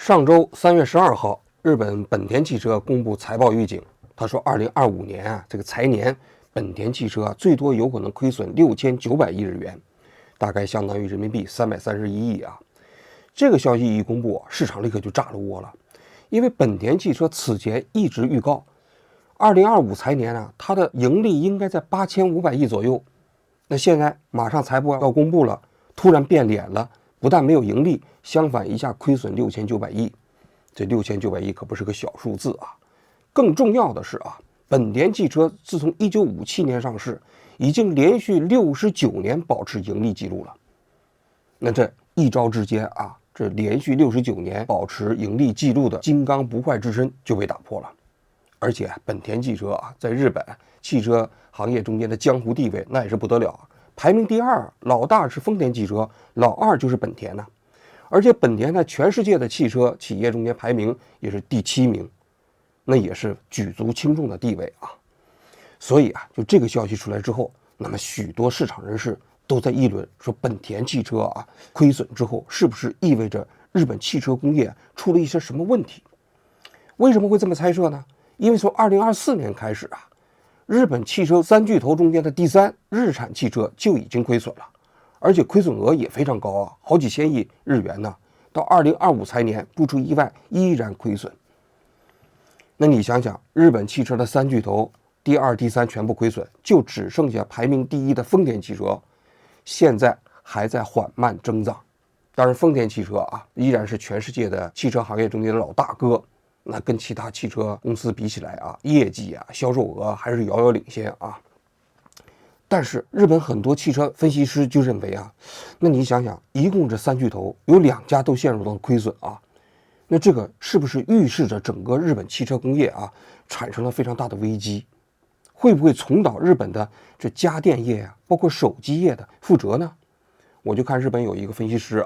上周3月12号，日本本田汽车公布财报预警。他说，2025年这个财年，本田汽车最多有可能亏损6900亿日元，大概相当于人民币331亿啊。这个消息一公布，市场立刻就炸了窝了，因为本田汽车此前一直预告，2025财年它的盈利应该在8500亿左右。那现在马上财报要公布了，突然变脸了，不但没有盈利，相反一下亏损6900亿。这6900亿可不是个小数字啊！更重要的是本田汽车自从1957年上市，已经连续69年保持盈利记录了。那这一朝之间这连续69年保持盈利记录的金刚不坏之身就被打破了。而且本田汽车在日本汽车行业中间的江湖地位那也是不得了，排名第二，老大是丰田汽车，老二就是本田呢。而且本田在全世界的汽车企业中间排名也是第7名，那也是举足轻重的地位啊。所以就这个消息出来之后，那么许多市场人士都在议论说，本田汽车亏损之后，是不是意味着日本汽车工业出了一些什么问题？为什么会这么猜测呢？因为从2024年开始日本汽车三巨头中间的第3日产汽车就已经亏损了，而且亏损额也非常高好几千亿日元呢。到2025财年不出意外依然亏损。那你想想，日本汽车的三巨头第2、第3全部亏损，就只剩下排名第1的丰田汽车，现在还在缓慢增长。当然丰田汽车依然是全世界的汽车行业中间的老大哥，那跟其他汽车公司比起来业绩销售额还是遥遥领先但是日本很多汽车分析师就认为那你想想，一共这3巨头有2家都陷入到亏损那这个是不是预示着整个日本汽车工业产生了非常大的危机？会不会重蹈日本的这家电业包括手机业的覆辙呢？我就看日本有一个分析师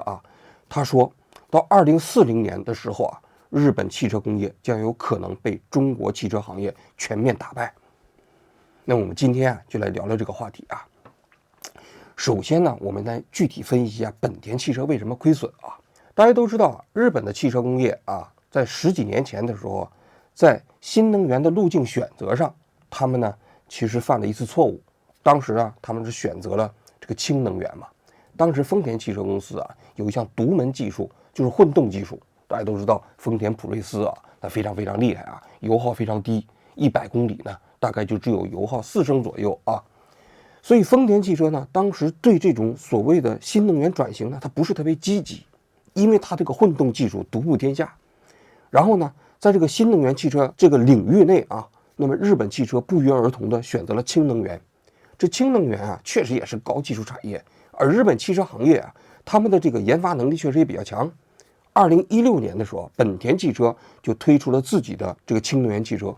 他说到2040年的时候日本汽车工业将有可能被中国汽车行业全面打败。那我们今天就来聊聊这个话题首先呢，我们来具体分析一下本田汽车为什么亏损大家都知道，日本的汽车工业在10几年前的时候，在新能源的路径选择上，他们呢其实犯了一次错误。当时他们是选择了这个氢能源嘛。当时丰田汽车公司有一项独门技术，就是混动技术。大家都知道，丰田普锐斯它非常非常厉害油耗非常低，100公里呢大概就只有油耗4升左右所以丰田汽车呢，当时对这种所谓的新能源转型呢，它不是特别积极，因为它这个混动技术独步天下。然后呢，在这个新能源汽车这个领域内那么日本汽车不约而同的选择了氢能源。这氢能源确实也是高技术产业，而日本汽车行业他们的这个研发能力确实也比较强。2016年的时候，本田汽车就推出了自己的这个氢能源汽车。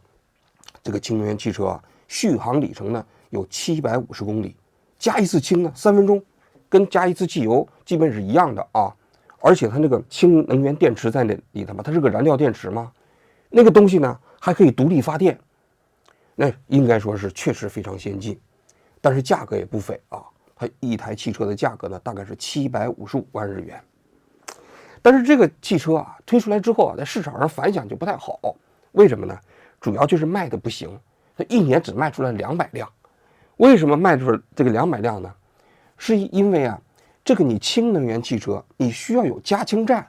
这个氢能源汽车续航里程呢有750公里，加一次氢呢3分钟，跟加一次汽油基本是一样的而且它那个氢能源电池在那里头嘛，它是个燃料电池嘛，那个东西呢还可以独立发电，那应该说是确实非常先进，但是价格也不菲它一台汽车的价格呢大概是755万日元。但是这个汽车推出来之后在市场上反响就不太好，为什么呢？主要就是卖的不行，它一年只卖出来200辆。为什么卖出这个200辆呢？是因为这个你氢能源汽车你需要有加氢站，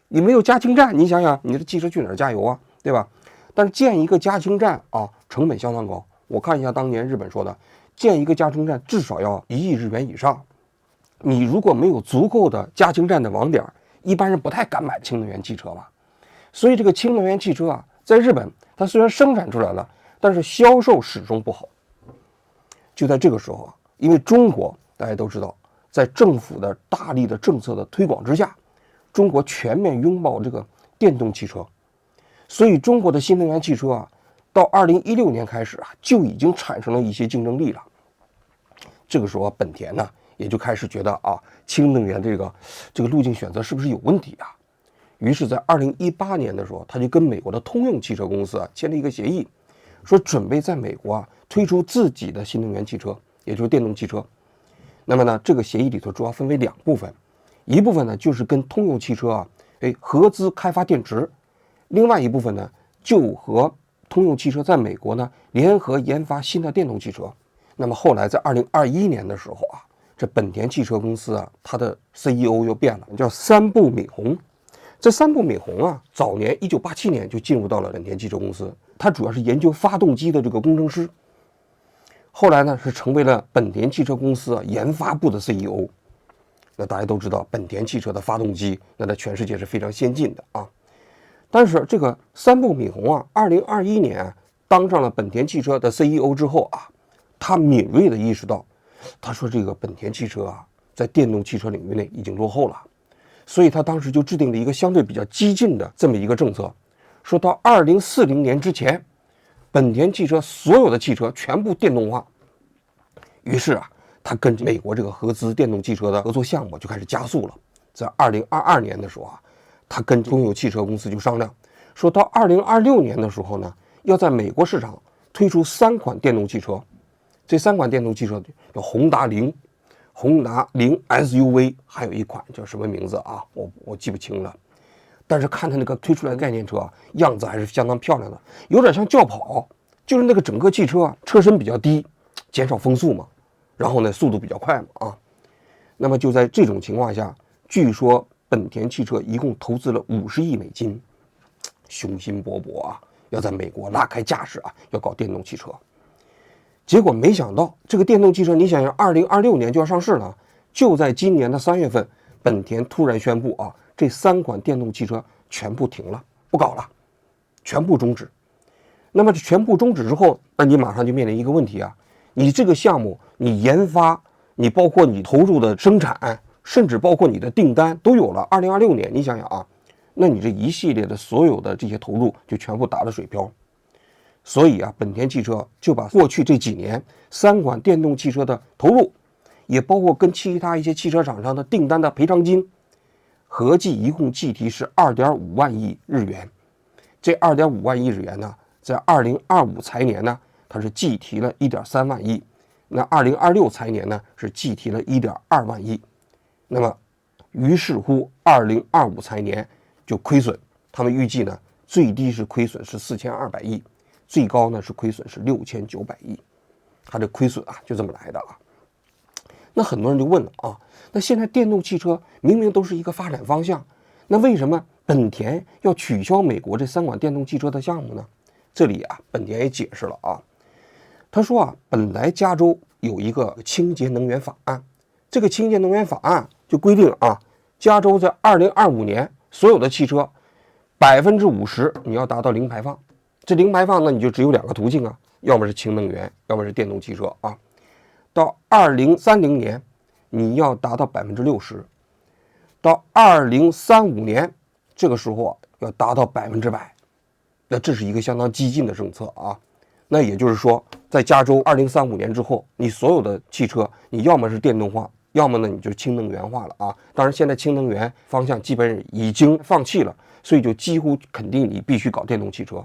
你没有加氢站，你想想你的汽车去哪儿加油对吧？但是建一个加氢站成本相当高。我看一下当年日本说的，建一个加氢站至少要1亿日元以上。你如果没有足够的加氢站的网点，一般人不太敢买氢能源汽车嘛。所以这个氢能源汽车在日本它虽然生产出来了，但是销售始终不好。就在这个时候因为中国大家都知道，在政府的大力的政策的推广之下，中国全面拥抱这个电动汽车，所以中国的新能源汽车到2016年开始就已经产生了一些竞争力了。这个时候本田呢也就开始觉得氢能源这个路径选择是不是有问题于是在2018年的时候，他就跟美国的通用汽车公司签了一个协议，说准备在美国推出自己的新能源汽车，也就是电动汽车。那么呢，这个协议里头主要分为2部分，一部分呢就是跟通用汽车合资开发电池，另外一部分呢就和通用汽车在美国呢联合研发新的电动汽车。那么后来在2021年的时候啊，这本田汽车公司啊，它的 CEO 又变了，叫三部敏宏。这三部敏宏啊，早年1987年就进入到了本田汽车公司，他主要是研究发动机的这个工程师。后来呢，是成为了本田汽车公司研发部的 CEO。那大家都知道，本田汽车的发动机，那在全世界是非常先进的啊。但是这个三部敏宏啊，2021年当上了本田汽车的 CEO 之后啊，他敏锐地意识到，他说这个本田汽车啊，在电动汽车领域内已经落后了，所以他当时就制定了一个相对比较激进的这么一个政策，说到2040年之前，本田汽车所有的汽车全部电动化。于是啊，他跟美国这个合资电动汽车的合作项目就开始加速了。在2022年的时候啊，他跟通用汽车公司就商量，说到2026年的时候呢，要在美国市场推出3款电动汽车。这3款电动汽车叫宏达凌 SUV， 还有一款叫什么名字啊？我记不清了。但是看它那个推出来的概念车啊，样子还是相当漂亮的，有点像轿跑，就是那个整个汽车啊，车身比较低，减少风速嘛，然后呢速度比较快嘛啊。那么就在这种情况下，据说本田汽车一共投资了50亿美金，雄心勃勃啊，要在美国拉开架势啊，要搞电动汽车。结果没想到这个电动汽车，你想想2026年就要上市了，就在今年的3月份，本田突然宣布啊，这3款电动汽车全部停了，不搞了，全部终止。那么全部终止之后，那你马上就面临一个问题啊，你这个项目你研发，你包括你投入的生产，甚至包括你的订单都有了，2026年你想想啊，那你这一系列的所有的这些投入就全部打了水漂。所以啊，本田汽车就把过去这几年3款电动汽车的投入，也包括跟其他一些汽车厂商的订单的赔偿金，合计一共计提是2.5万亿日元。这2.5万亿日元呢，在2025财年呢，它是计提了1.3万亿，那2026财年呢是计提了1.2万亿。那么于是乎2025财年就亏损，他们预计呢最低是亏损是4200亿，最高呢是亏损是6900亿，它这亏损啊就这么来的啊。那很多人就问了啊，那现在电动汽车明明都是一个发展方向，那为什么本田要取消美国这3款电动汽车的项目呢？这里啊，本田也解释了啊，他说啊，本来加州有一个清洁能源法案，这个清洁能源法案就规定啊，加州在2025年所有的汽车50%你要达到零排放。这零排放呢，你就只有2个途径啊，要么是氢能源，要么是电动汽车啊。到2030年，你要达到60%，到2035年，这个时候啊，要达到100%。那这是一个相当激进的政策啊。那也就是说，在加州2035年之后，你所有的汽车，你要么是电动化，要么呢你就氢能源化了啊。当然，现在氢能源方向基本已经放弃了，所以就几乎肯定你必须搞电动汽车。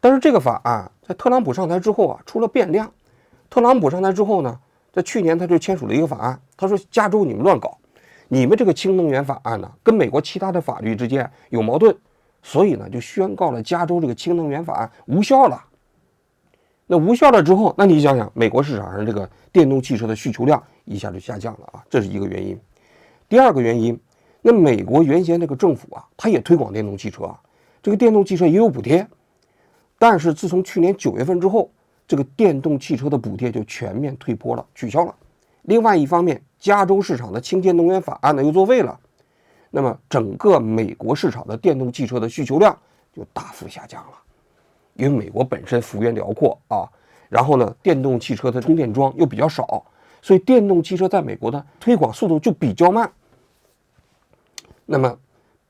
但是这个法案在特朗普上台之后啊，出了变量。特朗普上台之后呢，在去年他就签署了一个法案，他说加州你们乱搞，你们这个氢能源法案呢，跟美国其他的法律之间有矛盾，所以呢就宣告了加州这个氢能源法案无效了。那无效了之后，那你想想，美国市场上这个电动汽车的需求量一下就下降了啊，这是一个原因。第二个原因，那美国原先这个政府啊，它也推广电动汽车啊，这个电动汽车也有补贴。但是自从去年9月份之后，这个电动汽车的补贴就全面退坡了，取消了。另外一方面，加州市场的清洁能源法案呢又作废了，那么整个美国市场的电动汽车的需求量就大幅下降了。因为美国本身幅员辽阔啊，然后呢，电动汽车的充电桩又比较少，所以电动汽车在美国的推广速度就比较慢。那么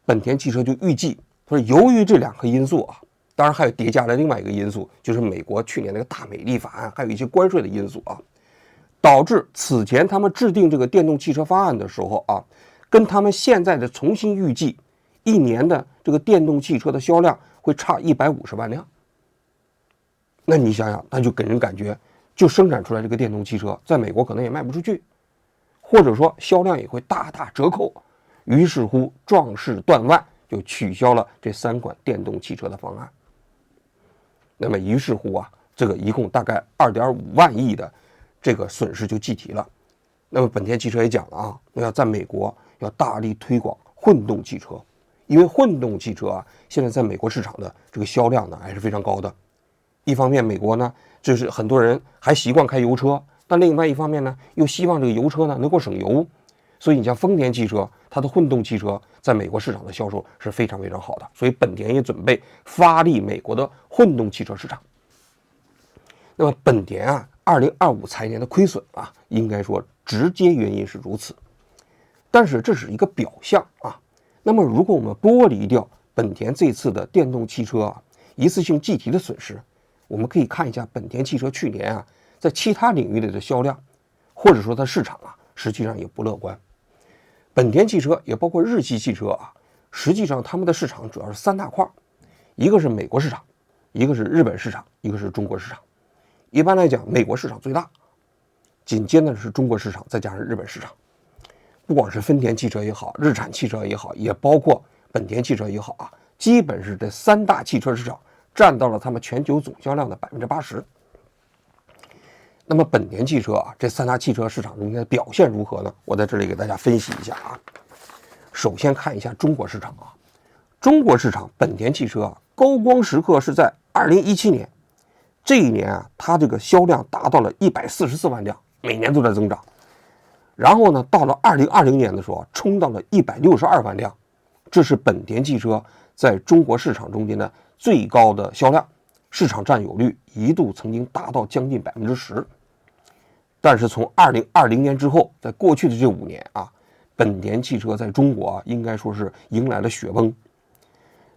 本田汽车就预计，说由于这2个因素啊，当然还有叠加了另外一个因素，就是美国去年那个大美丽法案，还有一些关税的因素啊，导致此前他们制定这个电动汽车方案的时候啊，跟他们现在的重新预计1年的这个电动汽车的销量会差150万辆。那你想想，那就给人感觉，就生产出来这个电动汽车，在美国可能也卖不出去，或者说销量也会大打折扣。于是乎壮士断腕，就取消了这3款电动汽车的方案。那么于是乎啊，这个一共大概2.5万亿的这个损失就计提了。那么本田汽车也讲了啊，要在美国要大力推广混动汽车，因为混动汽车啊，现在在美国市场的这个销量呢还是非常高的。一方面美国呢，就是很多人还习惯开油车，但另外一方面呢，又希望这个油车呢能够省油，所以你像丰田汽车，它的混动汽车在美国市场的销售是非常非常好的，所以本田也准备发力美国的混动汽车市场。那么本田啊，2025财年的亏损啊，应该说直接原因是如此，但是这是一个表象啊。那么如果我们剥离掉本田这次的电动汽车啊一次性计提的损失，我们可以看一下本田汽车去年啊在其他领域里的销量，或者说它市场啊实际上也不乐观。本田汽车也包括日系汽车啊，实际上他们的市场主要是3大块，一个是美国市场，一个是日本市场，一个是中国市场。一般来讲，美国市场最大，紧接着是中国市场，再加上日本市场。不管是丰田汽车也好，日产汽车也好，也包括本田汽车也好啊，基本是这3大汽车市场占到了他们全球总销量的80%。那么本田汽车啊，这3大汽车市场中间的表现如何呢？我在这里给大家分析一下啊。首先看一下中国市场啊，中国市场本田汽车啊，高光时刻是在2017年，这一年啊，它这个销量达到了144万辆，每年都在增长。然后呢，到了2020年的时候，冲到了162万辆，这是本田汽车在中国市场中间的最高的销量，市场占有率一度曾经达到将近10%。但是从2020年之后，在过去的这5年啊，本田汽车在中国啊，应该说是迎来了雪崩。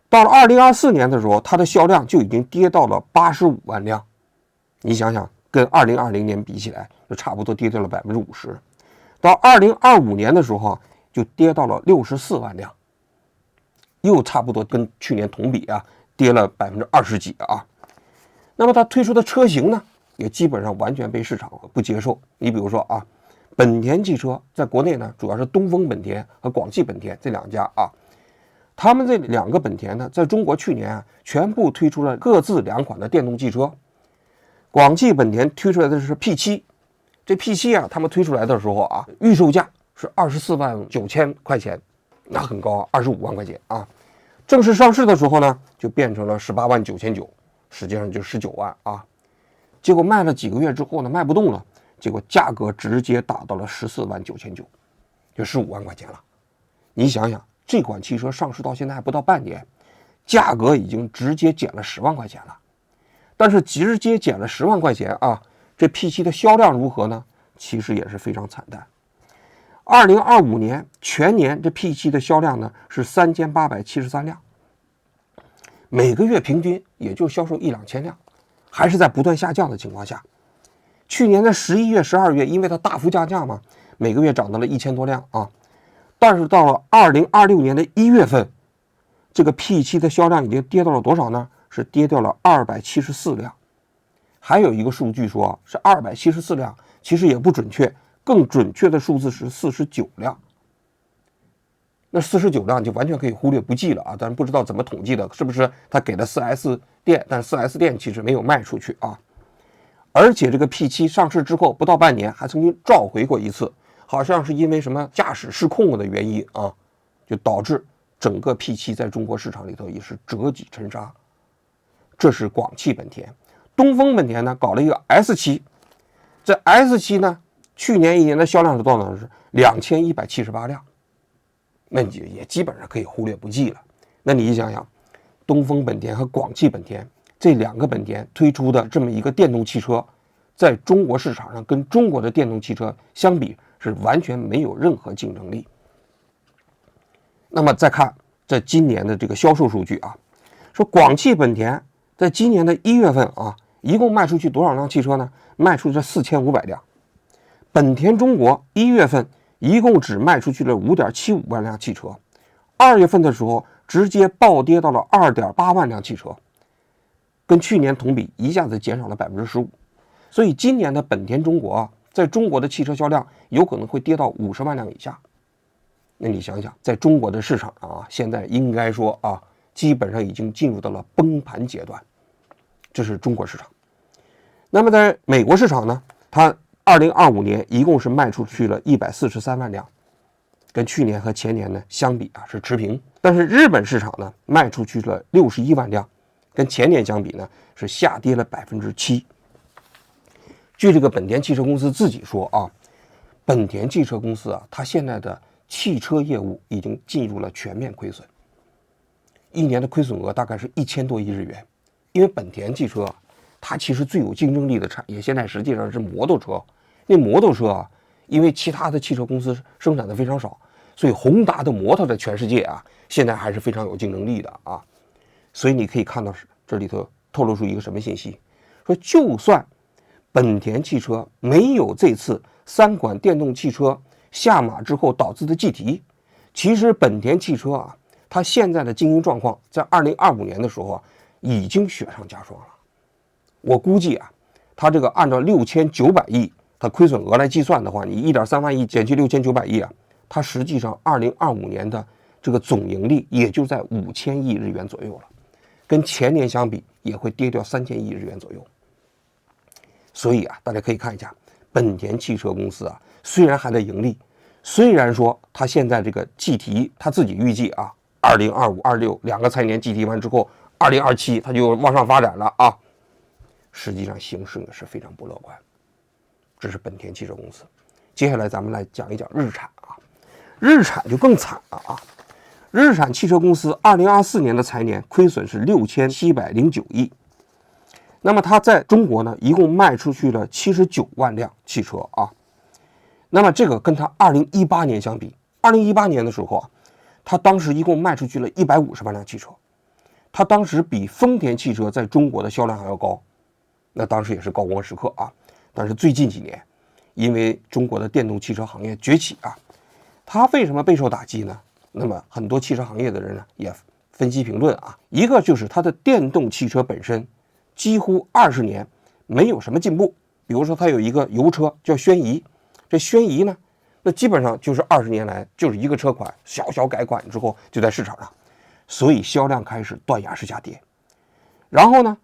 到了2024年的时候，它的销量就已经跌到了85万辆。你想想，跟2020年比起来，就差不多跌掉了50%。到2025年的时候，就跌到了64万辆，又差不多跟去年同比啊，跌了20%几啊。那么它推出的车型呢，也基本上完全被市场不接受。你比如说啊，本田汽车在国内呢，主要是东风本田和广汽本田这2家啊。他们这2个本田呢，在中国去年啊，全部推出了各自2款的电动汽车。广汽本田推出来的是 P7， 这 P7 啊，他们推出来的时候啊，预售价是24万9千块钱，那很高啊，25万块钱啊。正式上市的时候呢，就变成了18万9千9，实际上就19万啊。结果卖了几个月之后呢，卖不动了，结果价格直接打到了14万9千9，就15万块钱了。你想想，这款汽车上市到现在还不到半年，价格已经直接减了10万块钱了。但是直接减了10万块钱啊，这 P7 的销量如何呢？其实也是非常惨淡。2025年全年这 P7 的销量呢是3873辆，每个月平均也就销售1-2千辆，还是在不断下降的情况下。去年的11月、12月，因为它大幅降价嘛，每个月涨到了1000多辆啊。但是到了2026年的1月份，这个 P7 的销量已经跌到了多少呢？是跌掉了274辆。还有一个数据说是274辆，其实也不准确，更准确的数字是49辆。那49辆就完全可以忽略不计了啊！但是不知道怎么统计的，是不是他给了 4S 店，但是 4S 店其实没有卖出去啊。而且这个 P7 上市之后不到半年，还曾经召回过一次，好像是因为什么驾驶失控的原因啊，就导致整个 P7 在中国市场里头也是折戟沉沙。这是广汽本田。东风本田呢搞了一个 S7， 这 S7 呢去年1年的销量是多少呢？是2178辆，那你也基本上可以忽略不计了。那你想想，东风本田和广汽本田这2个本田推出的这么一个电动汽车，在中国市场上跟中国的电动汽车相比是完全没有任何竞争力。那么再看在今年的这个销售数据啊，说广汽本田在今年的1月份啊，一共卖出去多少辆汽车呢？卖出去4500辆。本田中国1月份一共只卖出去了5.75万辆汽车，2月份的时候直接暴跌到了2.8万辆汽车，跟去年同比一下子减少了15%。所以今年的本田中国啊，在中国的汽车销量有可能会跌到50万辆以下。那你想想，在中国的市场啊，现在应该说啊，基本上已经进入到了崩盘阶段，这是中国市场。那么在美国市场呢，它2025年一共是卖出去了143万辆，跟去年和前年呢相比啊是持平。但是日本市场呢卖出去了61万辆，跟前年相比呢是下跌了7%。据这个本田汽车公司自己说啊，本田汽车公司啊，它现在的汽车业务已经进入了全面亏损，一年的亏损额大概是1000多亿日元。因为本田汽车它其实最有竞争力的产业现在实际上是摩托车。那摩托车啊，因为其他的汽车公司生产的非常少，所以宏达的摩托在全世界啊现在还是非常有竞争力的啊。所以你可以看到这里头透露出一个什么信息，说就算本田汽车没有这次3款电动汽车下马之后导致的计提，其实本田汽车啊，它现在的经营状况在2025年的时候啊，已经雪上加霜了。我估计啊，它这个按照6900亿它亏损额来计算的话，你1.3万亿减去6900亿啊，它实际上2025年的这个总盈利也就在5000亿日元左右了，跟前年相比也会跌掉3000亿日元左右。所以啊，大家可以看一下本田汽车公司啊，虽然还在盈利，虽然说它现在这个计提，它自己预计啊，2025、26两个财年计提完之后，2027它就往上发展了啊，实际上形势呢是非常不乐观。这是本田汽车公司。接下来咱们来讲一讲日产啊，日产就更惨了啊。日产汽车公司2024年的财年亏损是6709亿。那么它在中国呢，一共卖出去了79万辆汽车啊。那么这个跟它2018年相比，2018年的时候啊，它当时一共卖出去了150万辆汽车，它当时比丰田汽车在中国的销量还要高，那当时也是高光时刻啊。但是最近几年，因为中国的电动汽车行业崛起啊，它为什么备受打击呢？那么很多汽车行业的人呢也分析评论啊，一个就是它的电动汽车本身几乎20年没有什么进步。比如说它有一个油车叫轩逸，这轩逸呢，那基本上就是20年来就是一个车款小小改款之后就在市场上，所以销量开始断崖式下跌。然后呢，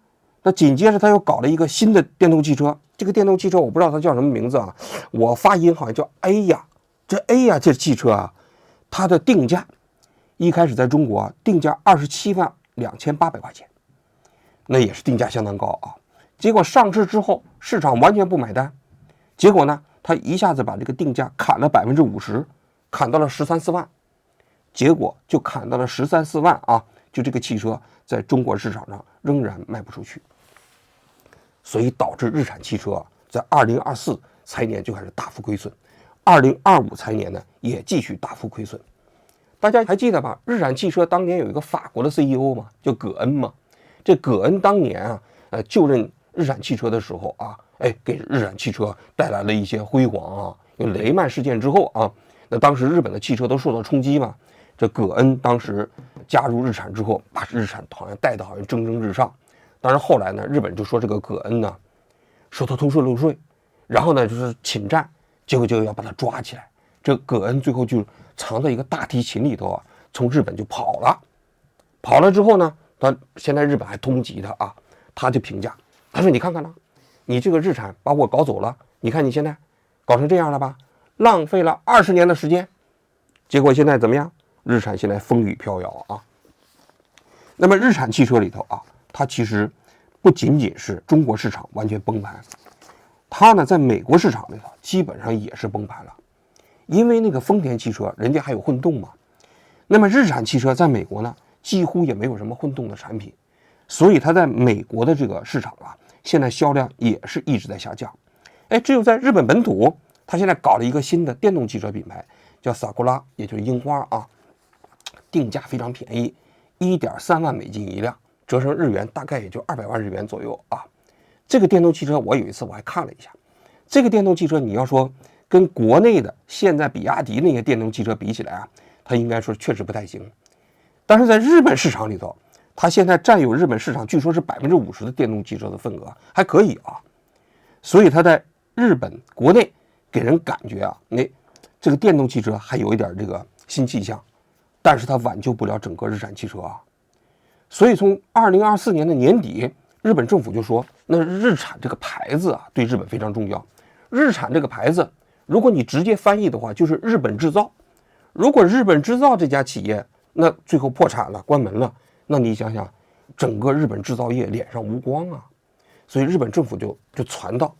那紧接着他又搞了一个新的电动汽车，这个电动汽车我不知道它叫什么名字啊，我发音好像叫 A 呀。这 A 呀这汽车啊，它的定价一开始在中国定价272800块钱，那也是定价相当高啊。结果上市之后市场完全不买单，结果呢他一下子把这个定价砍了50%，砍到了13、14万，结果就砍到了13、14万啊，就这个汽车在中国市场上仍然卖不出去，所以导致日产汽车在2024财年就开始大幅亏损，2025财年呢也继续大幅亏损。大家还记得吧？日产汽车当年有一个法国的 CEO 嘛，叫葛恩嘛。这葛恩当年啊，就任日产汽车的时候啊，给日产汽车带来了一些辉煌啊。有雷曼事件之后啊，那当时日本的汽车都受到冲击嘛。这葛恩当时加入日产之后，把日产好像带得好像蒸蒸日上。但是后来呢，日本就说这个葛恩呢，说他偷税漏税，然后呢就是侵占，结果就要把他抓起来。这葛恩最后就藏在一个大提琴里头啊，从日本就跑了。跑了之后呢，他现在日本还通缉他啊，他就评价，他说：“你看看了，你这个日产把我搞走了，你看你现在搞成这样了吧，浪费了20年的时间，结果现在怎么样？日产现在风雨飘摇啊。”那么日产汽车里头啊，它其实不仅仅是中国市场完全崩盘，它呢在美国市场里头基本上也是崩盘了。因为那个丰田汽车人家还有混动嘛，那么日产汽车在美国呢几乎也没有什么混动的产品，所以它在美国的这个市场啊，现在销量也是一直在下降。只有在日本本土，它现在搞了一个新的电动汽车品牌，叫萨库拉，也就是樱花啊，定价非常便宜，1.3万美金一辆，折成日元大概也就200万日元左右啊。这个电动汽车我有一次我还看了一下，这个电动汽车你要说跟国内的现在比亚迪那些电动汽车比起来啊，它应该说确实不太行。但是在日本市场里头，它现在占有日本市场据说是50%的电动汽车的份额，还可以啊。所以它在日本国内给人感觉啊，这个电动汽车还有一点这个新气象，但是它挽救不了整个日产汽车啊。所以从2024年的年底，日本政府就说，那日产这个牌子啊，对日本非常重要。日产这个牌子，如果你直接翻译的话，就是日本制造。如果日本制造这家企业，那最后破产了，关门了，那你想想，整个日本制造业脸上无光啊。所以日本政府就传到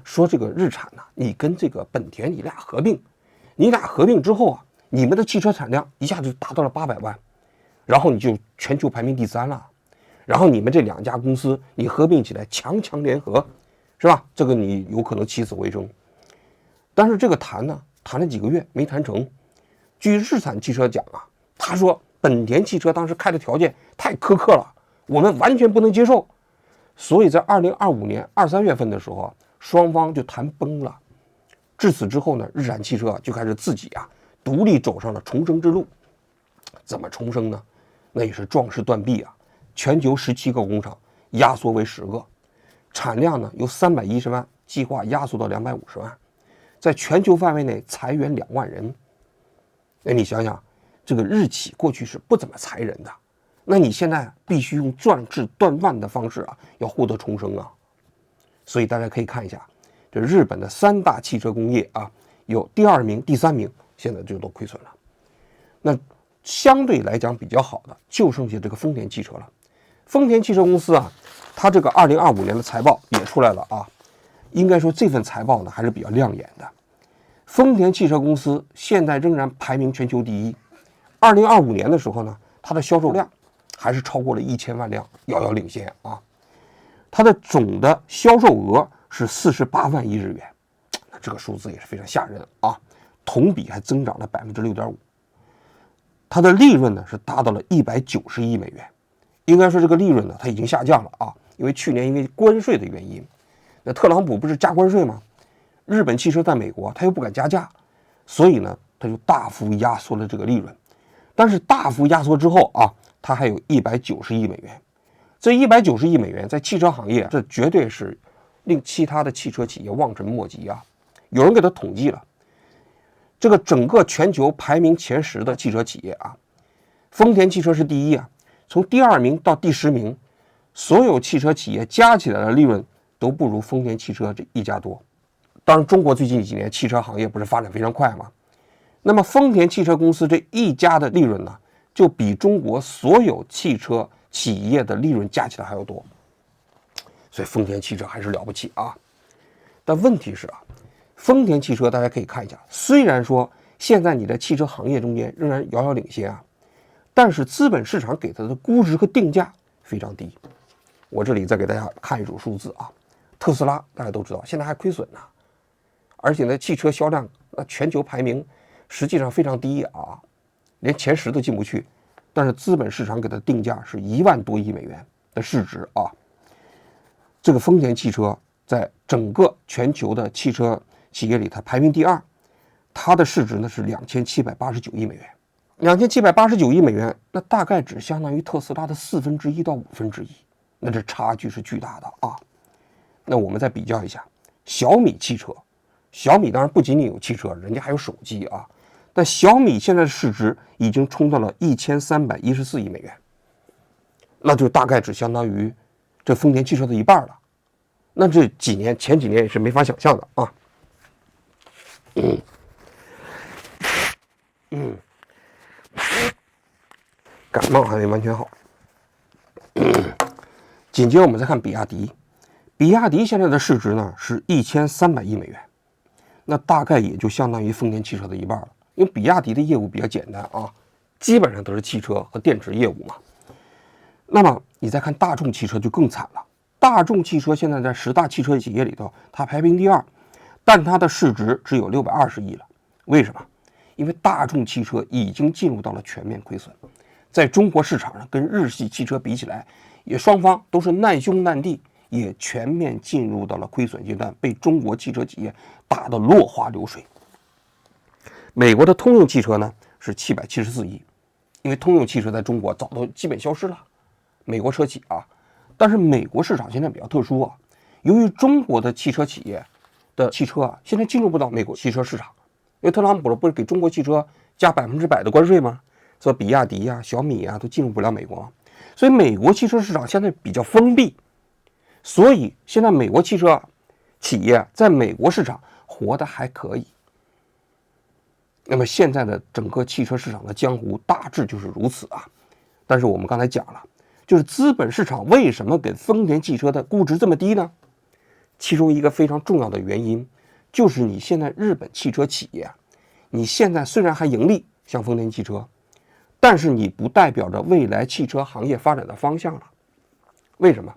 说，这个日产呢，你跟这个本田你俩合并，你俩合并之后啊，你们的汽车产量一下就达到了800万，然后你就全球排名第3了。然后你们这2家公司你合并起来强强联合，是吧？这个你有可能起死回生。但是这个谈呢，谈了几个月没谈成。据日产汽车讲啊，他说本田汽车当时开的条件太苛刻了，我们完全不能接受。所以在2025年2、3月份的时候，双方就谈崩了。至此之后呢，日产汽车就开始自己啊独立走上了重生之路。怎么重生呢？那也是壮士断臂啊！全球17个工厂压缩为10个，产量呢由310万计划压缩到250万，在全球范围内裁员2万人。那你想想，这个日企过去是不怎么裁人的，那你现在必须用壮士断腕的方式啊，要获得重生啊！所以大家可以看一下，这日本的3大汽车工业啊，有第2名、第3名，现在就都亏损了。那相对来讲比较好的，就剩下这个丰田汽车了。丰田汽车公司啊，它这个2025年的财报也出来了啊，应该说这份财报呢还是比较亮眼的。丰田汽车公司现在仍然排名全球第1。2025年的时候呢，它的销售量还是超过了1000万辆，遥遥领先啊。它的总的销售额是48万亿日元，那这个数字也是非常吓人啊，同比还增长了6.5%。它的利润呢是达到了190亿美元。应该说这个利润呢，它已经下降了啊，因为去年因为关税的原因，那特朗普不是加关税吗？日本汽车在美国他又不敢加价，所以呢，他就大幅压缩了这个利润。但是大幅压缩之后啊，它还有190亿美元。这190亿美元在汽车行业，这绝对是令其他的汽车企业望尘莫及啊！有人给他统计了，这个整个全球排名前10的汽车企业啊，丰田汽车是第1啊。从第2名到第10名，所有汽车企业加起来的利润都不如丰田汽车这一家多。当然，中国最近几年汽车行业不是发展非常快吗？那么丰田汽车公司这一家的利润呢，就比中国所有汽车企业的利润加起来还要多。所以丰田汽车还是了不起啊。但问题是啊，丰田汽车大家可以看一下，虽然说现在你在汽车行业中间仍然遥遥领先啊，但是资本市场给它的估值和定价非常低。我这里再给大家看一组数字啊，特斯拉大家都知道现在还亏损呢，而且呢汽车销量全球排名实际上非常低啊，连前10都进不去。但是资本市场给它定价是1万多亿美元的市值啊。这个丰田汽车在整个全球的汽车企业里，它排名第2，它的市值呢是2789亿美元。2789亿美元，那大概只相当于特斯拉的1/4到1/5，那这差距是巨大的啊。那我们再比较一下小米汽车，小米当然不仅仅有汽车，人家还有手机啊。但小米现在的市值已经冲到了1314亿美元，那就大概只相当于这丰田汽车的1半了。那这前几年也是没法想象的啊。感冒还没完全好。紧接着我们再看比亚迪，比亚迪现在的市值呢是1300亿美元，那大概也就相当于丰田汽车的1半了。因为比亚迪的业务比较简单啊，基本上都是汽车和电池业务嘛。那么你再看大众汽车就更惨了，大众汽车现在在10大汽车企业里头，它排名第2，但它的市值只有620亿了。为什么？因为大众汽车已经进入到了全面亏损，在中国市场上跟日系汽车比起来，也双方都是难兄难弟，也全面进入到了亏损阶段，被中国汽车企业打得落花流水。美国的通用汽车呢是774亿，因为通用汽车在中国早都基本消失了，美国车企啊。但是美国市场现在比较特殊啊，由于中国的汽车企业的汽车啊，现在进入不到美国汽车市场，因为特朗普不是给中国汽车加100%的关税吗？说比亚迪呀、小米呀都进入不了美国，所以美国汽车市场现在比较封闭，所以现在美国汽车企业在美国市场活得还可以。那么现在的整个汽车市场的江湖大致就是如此啊。但是我们刚才讲了，就是资本市场为什么给丰田汽车的估值这么低呢？其中一个非常重要的原因，就是你现在日本汽车企业，你现在虽然还盈利，像丰田汽车，但是你不代表着未来汽车行业发展的方向了。为什么？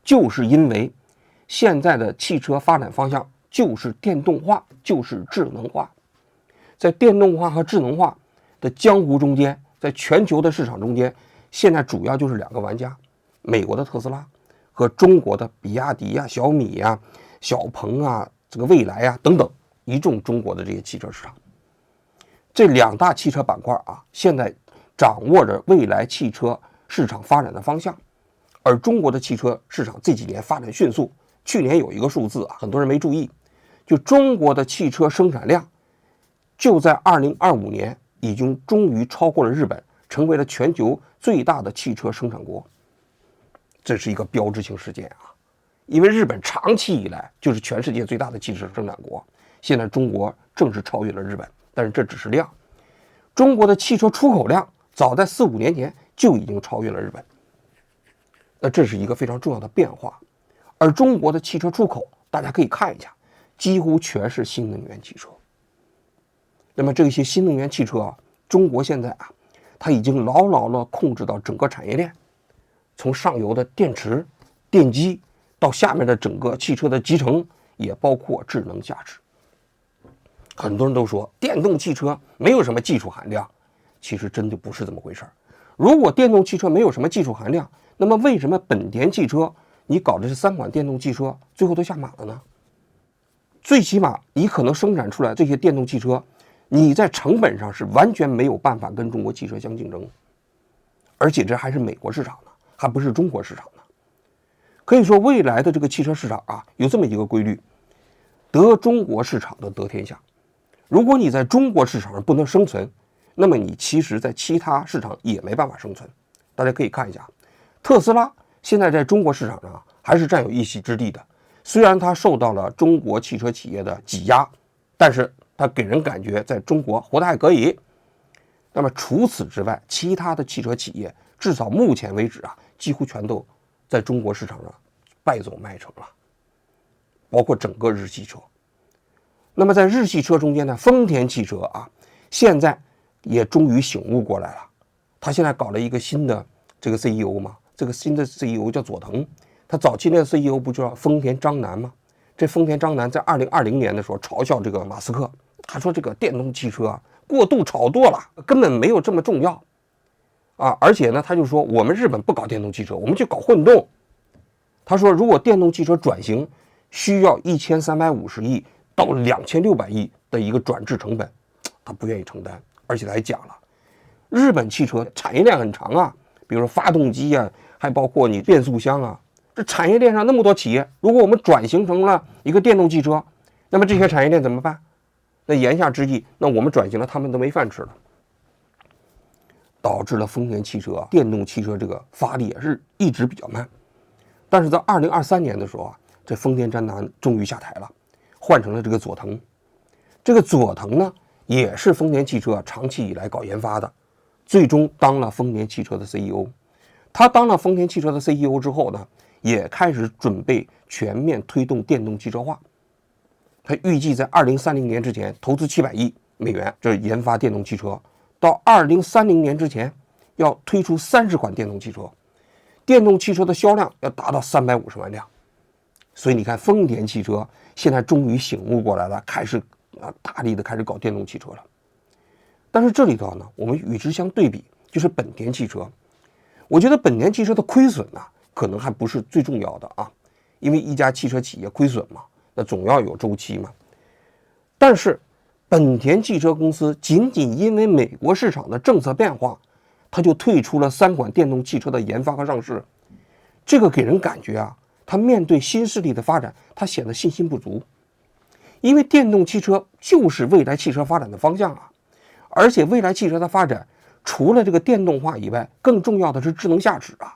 就是因为现在的汽车发展方向就是电动化，就是智能化。在电动化和智能化的江湖中间，在全球的市场中间，现在主要就是两个玩家，美国的特斯拉和中国的比亚迪呀、小米呀、小鹏啊、这个蔚来啊等等一众中国的这些汽车市场。这两大汽车板块啊，现在掌握着未来汽车市场发展的方向。而中国的汽车市场这几年发展迅速，去年有一个数字啊，很多人没注意，就中国的汽车生产量就在2025年已经终于超过了日本，成为了全球最大的汽车生产国。这是一个标志性事件啊，因为日本长期以来就是全世界最大的汽车生产国，现在中国正式超越了日本，但是这只是量。中国的汽车出口量早在4、5年前就已经超越了日本，那这是一个非常重要的变化。而中国的汽车出口，大家可以看一下，几乎全是新能源汽车。那么这些新能源汽车啊，中国现在啊，它已经牢牢地控制到整个产业链，从上游的电池、电机到下面的整个汽车的集成，也包括智能驾驶。很多人都说电动汽车没有什么技术含量，其实真的不是这么回事。如果电动汽车没有什么技术含量，那么为什么本田汽车你搞的这3款电动汽车最后都下马了呢？最起码你可能生产出来这些电动汽车，你在成本上是完全没有办法跟中国汽车相竞争，而且这还是美国市场呢，还不是中国市场呢。可以说未来的这个汽车市场啊，有这么一个规律，得中国市场的得天下。如果你在中国市场上不能生存，那么你其实在其他市场也没办法生存。大家可以看一下，特斯拉现在在中国市场上还是占有一席之地的，虽然它受到了中国汽车企业的挤压，但是它给人感觉在中国活得还可以。那么除此之外，其他的汽车企业至少目前为止啊，几乎全都在中国市场上败走麦城了，包括整个日系车。那么在日系车中间呢，丰田汽车啊，现在也终于醒悟过来了。他现在搞了一个新的这个 CEO 嘛，这个新的 CEO 叫佐藤。他早期那个 CEO 不叫丰田章男吗？这丰田章男在2020年的时候嘲笑这个马斯克，他说这个电动汽车啊过度炒作了，根本没有这么重要啊！而且呢，他就说我们日本不搞电动汽车，我们去搞混动。他说如果电动汽车转型需要1350亿到2600亿的一个转制成本，他不愿意承担。而且他还讲了，日本汽车产业链很长啊，比如说发动机啊，还包括你变速箱啊，这产业链上那么多企业，如果我们转型成了一个电动汽车，那么这些产业链怎么办？那言下之意，那我们转型了，他们都没饭吃了，导致了丰田汽车电动汽车这个发力也是一直比较慢。但是在2023年的时候啊，这丰田章男终于下台了，换成了这个佐藤。这个佐藤呢，也是丰田汽车长期以来搞研发的，最终当了丰田汽车的 CEO。他当了丰田汽车的 CEO 之后呢，也开始准备全面推动电动汽车化。他预计在2030年之前投资700亿美元，这研发电动汽车，到2030年之前要推出30款电动汽车，电动汽车的销量要达到350万辆。所以你看，丰田汽车现在终于醒悟过来了，开始大力的开始搞电动汽车了。但是这里头呢，我们与之相对比，就是本田汽车。我觉得本田汽车的亏损呢，可能还不是最重要的啊，因为一家汽车企业亏损嘛，那总要有周期嘛。但是本田汽车公司仅仅因为美国市场的政策变化，它就退出了3款电动汽车的研发和上市。这个给人感觉啊，它面对新势力的发展，它显得信心不足。因为电动汽车就是未来汽车发展的方向啊，而且未来汽车的发展，除了这个电动化以外，更重要的是智能驾驶啊。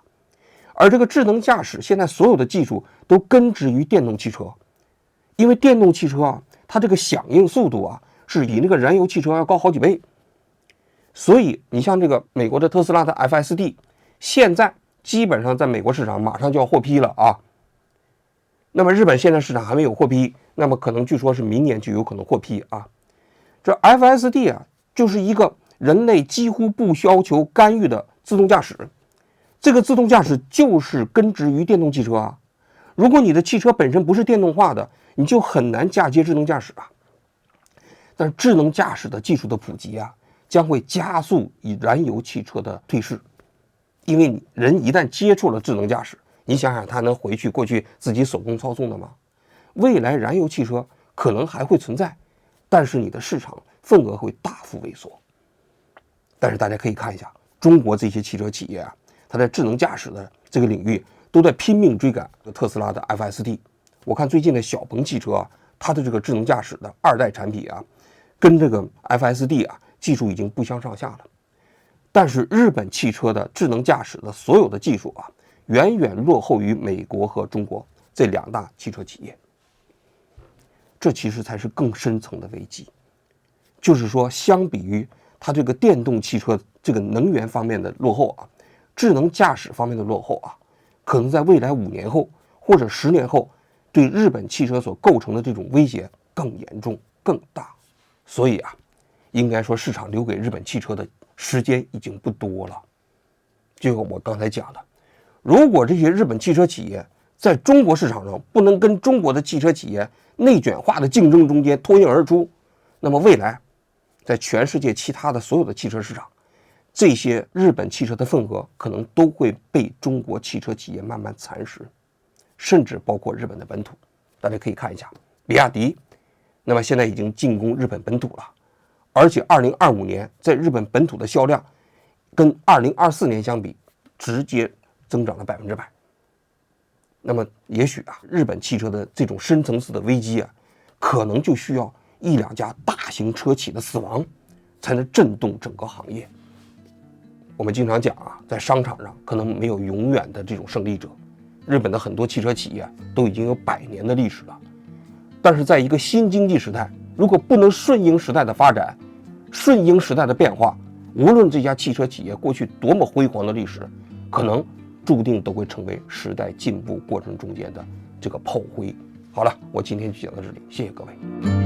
而这个智能驾驶现在所有的技术都根植于电动汽车，因为电动汽车啊，它这个响应速度啊是比那个燃油汽车要高好几倍。所以你像这个美国的特斯拉的 FSD， 现在基本上在美国市场马上就要获批了啊。那么日本现在市场还没有获批，那么可能据说是明年就有可能获批啊。这 FSD 啊，就是一个人类几乎不要求干预的自动驾驶。这个自动驾驶就是根植于电动汽车啊。如果你的汽车本身不是电动化的，你就很难嫁接智能驾驶啊。但是智能驾驶的技术的普及啊，将会加速以燃油汽车的退市，因为人一旦接触了智能驾驶，你想想他能回去过去自己手工操纵的吗？未来燃油汽车可能还会存在，但是你的市场份额会大幅萎缩。但是大家可以看一下，中国这些汽车企业啊，它在智能驾驶的这个领域都在拼命追赶特斯拉的 FSD。我看最近的小鹏汽车啊，它的这个智能驾驶的2代产品啊，跟这个 FSD 啊技术已经不相上下了。但是日本汽车的智能驾驶的所有的技术啊，远远落后于美国和中国这2大汽车企业。这其实才是更深层的危机，就是说，相比于它这个电动汽车这个能源方面的落后啊，智能驾驶方面的落后啊，可能在未来5年后或者10年后，对日本汽车所构成的这种威胁更严重、更大。所以啊，应该说市场留给日本汽车的时间已经不多了。就我刚才讲的，如果这些日本汽车企业在中国市场上不能跟中国的汽车企业内卷化的竞争中间脱颖而出，那么未来在全世界其他的所有的汽车市场，这些日本汽车的份额可能都会被中国汽车企业慢慢蚕食，甚至包括日本的本土。大家可以看一下比亚迪，那么现在已经进攻日本本土了，而且2025年在日本本土的销量跟2024年相比直接增长了100%。那么也许啊，日本汽车的这种深层次的危机啊，可能就需要1、2家大型车企的死亡，才能震动整个行业。我们经常讲啊，在商场上可能没有永远的这种胜利者，日本的很多汽车企业都已经有100年的历史了。但是在一个新经济时代，如果不能顺应时代的发展，顺应时代的变化，无论这家汽车企业过去多么辉煌的历史，可能注定都会成为时代进步过程中间的这个炮灰。好了，我今天就讲到这里，谢谢各位。